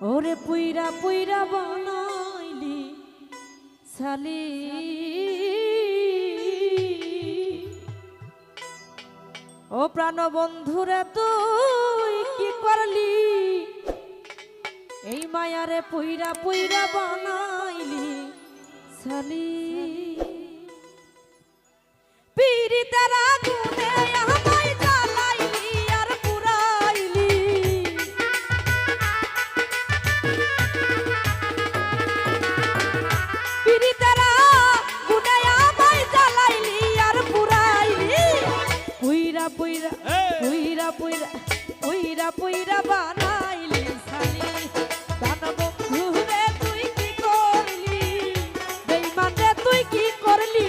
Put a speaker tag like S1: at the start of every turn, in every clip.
S1: ওরে পুইরা পুইরা বানাইলি সালি ও প্রাণ বন্ধুরে তুই কি করলি এই মায়ারে পুইরা পুইরা বানাইলি সালি পীড়িতের আগুনে আমায় জ্বালাইলি আর পুরাইলি পীড়িতের আগুনে আমায় জ্বালাইলি আর পুরাইলি পুইরা পুইরা পুইরা পুইরা পুইরা পুইরা বানাইলি সালি প্রাণ বন্ধুরে তুই কি করলি বেঈমান রে তুই কি করলি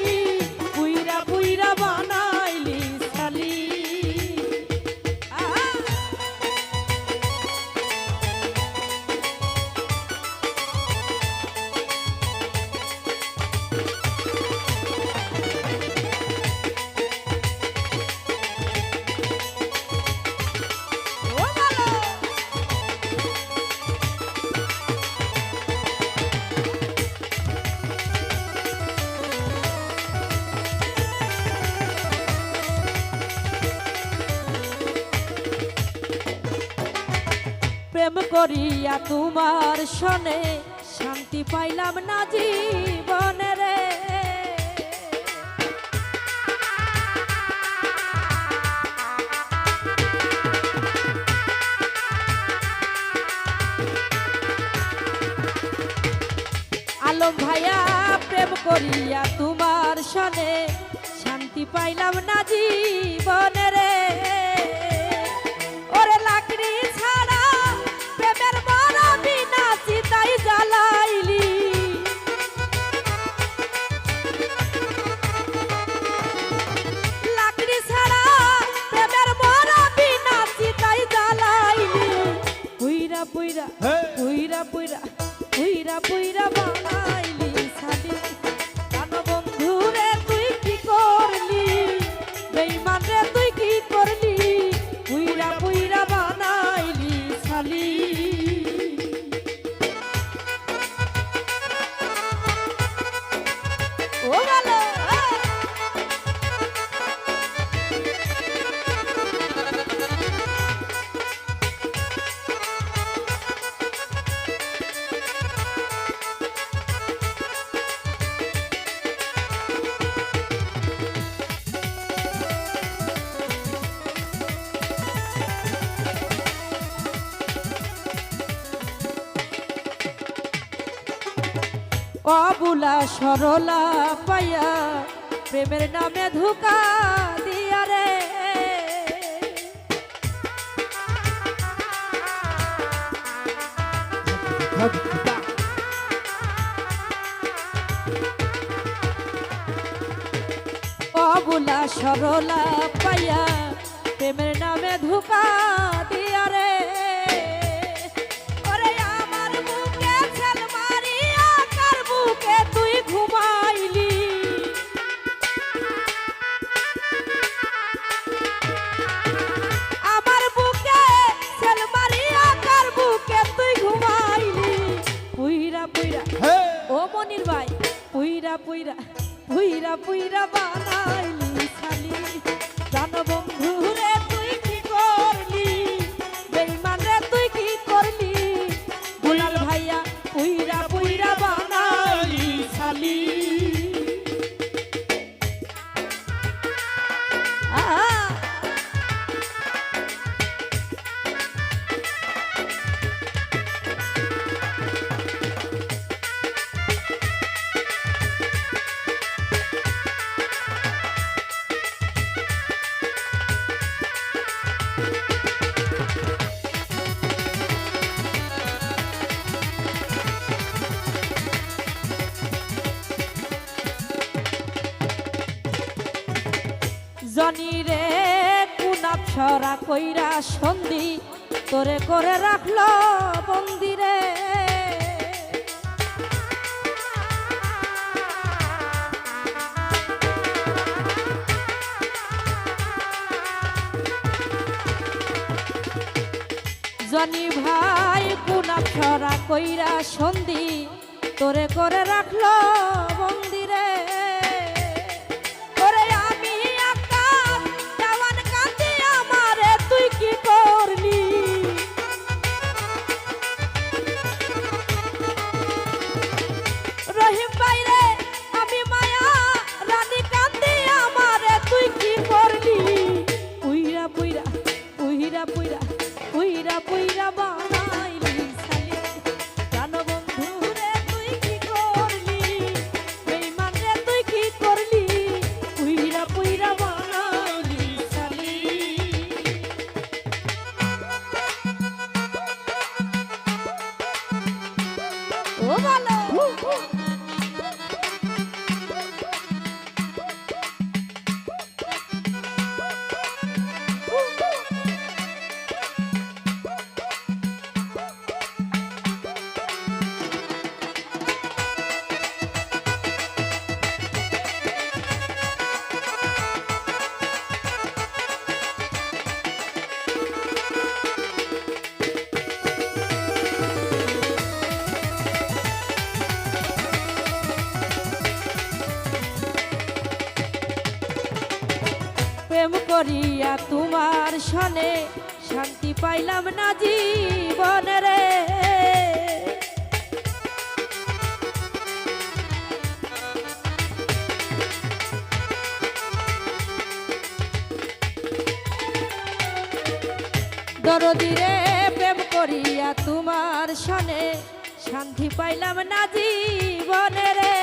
S1: পুইরা পুইরা বানাইলি সালি প্রেম করিয়া তোমার সনে শান্তি পাইলাম না জীবনে রে আলম ভাইয়া প্রেম করিয়া তোমার সনে শান্তি পাইলাম না জীবনে রে ওরে লাকড়ি ছাড়া প্রেমের বড় বিনা চিতাই জ্বালাইলি লাকড়ি ছাড়া প্রেমের বড় বিনা চিতাই জ্বালাইলি পুইরা পুইরা পুইরা পুইরা পুইরা পুইরা বানাইলি সালি প্রাণ বন্ধুরে তুই কি করলি বেঈমান রে তুই কি করলি পুইরা পুইরা বানাইলি সালি ও ভালো অবুলা সরলা পাইয়া প্রেমের নামে ধোঁকা দিয়া রে অবুলা সরলা পাইয়া প্রেমের নামে ধোঁকা দিয়া রে তুই ঘুমাইলি আমার বুকে সেল মারিয়া কার বুকে তুই ঘুমাইলি পুইরা পুইরা ও মনির ভাই পুইরা পুইরা পুইরা পুইরা বানাইলি সালি প্রাণ বন্ধু রে তুই কি করলি বেঈমান রে তুই কি করলি দুলাল ভাইয়া পুইরা পুইরা বানাইলি সালি জনি রে কুনাপ ছড়া কইরা সন্ধি তোরে করে রাখলো বন্দিরে জনি ভাই কোন আপ্সরা কইরা সন্ধি তোরে করে রাখলো বন্দিরে। ওরে আমি আকাশ দেওয়ান কাঁদি আমারে তুই কি করলি। রহিম বাইরে আমি মায়া রানী কাঁদি আমারে তুই কি করলি। পুইরা পুইরা পুইরা পুইরা পুইরা পুইরা বানাইলি সালি প্রাণ বন্ধু রে তুই কি করলি। বেঈমান রে তুই কি করলি। পুইরা পুইরা বানাইলি সালি। ও ভালো প্রেম করিয়া তোমার সনে শান্তি পাইলাম না জীবনে রে। দরদি রে প্রেম করিয়া তোমার সনে শান্তি পাইলাম না জীবনে রে।